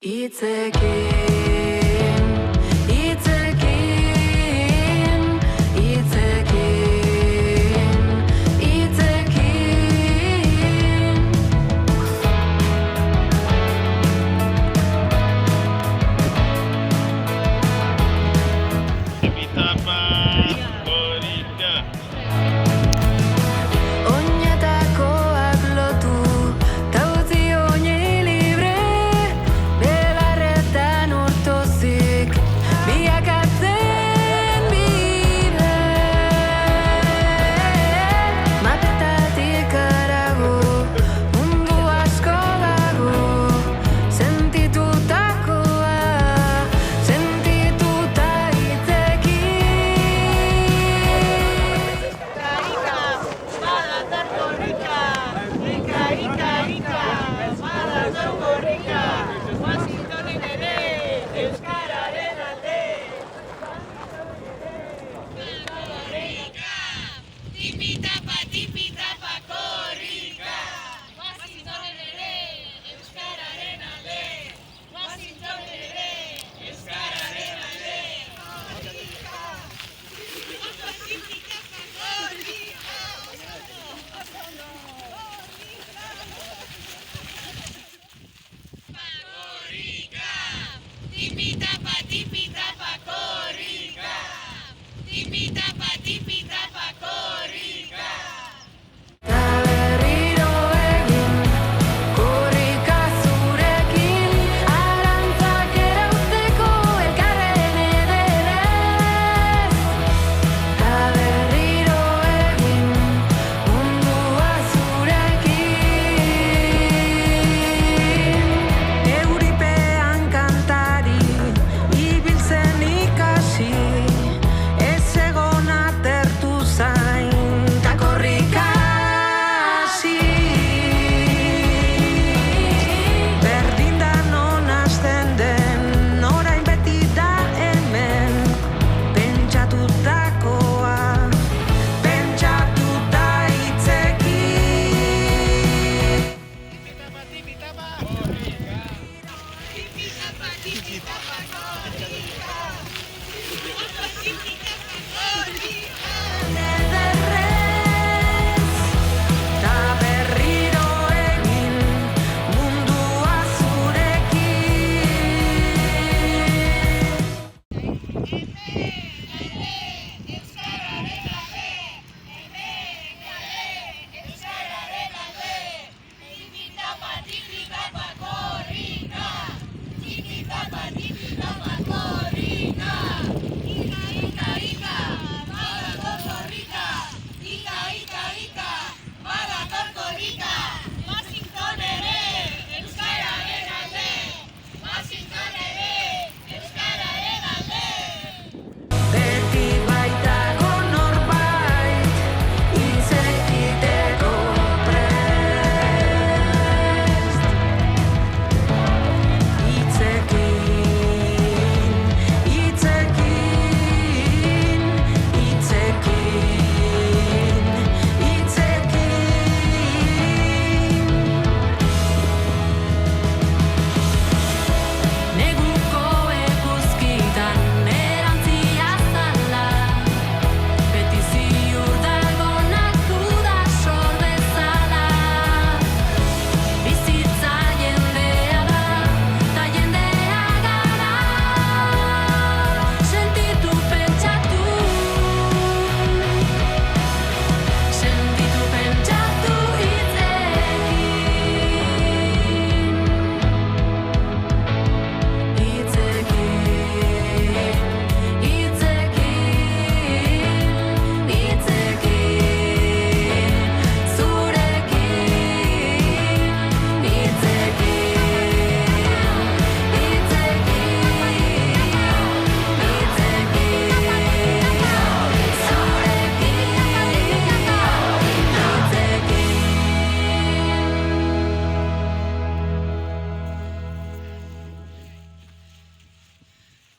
Itzekin, itzekin, itzekin, itzekin. Tipitapa, korrika. Oinetakoak lotu, ta utzi oinei libre, belarretan urtozik, biakatzen bide. Mapetatik harago, mundu asko dago, sentitutakoa, sentituta Tipitapa, tipitapa, korrika. Washingtonen ere, euskararen alde. Washingtonen ere, euskararen alde. Korrika. Tipitapa, korrika. Korrika. Tipitapa, tipitapa, korrika. Tipitapa, tipitapa, korrika. Ta berriro egin, korrika zurekin, arantzak erauzteko elkarren ederez. Ta berriro egin, mundua zurekin. Euripean kantari, ibiltzen ikasi, ez egon atertu zain, ta korrika hasi. Berdin da non hasten den, orain beti da hemen, pentsatutakoa, pentsatuta hitzekin. Tipitapa, tipitapa, korrika.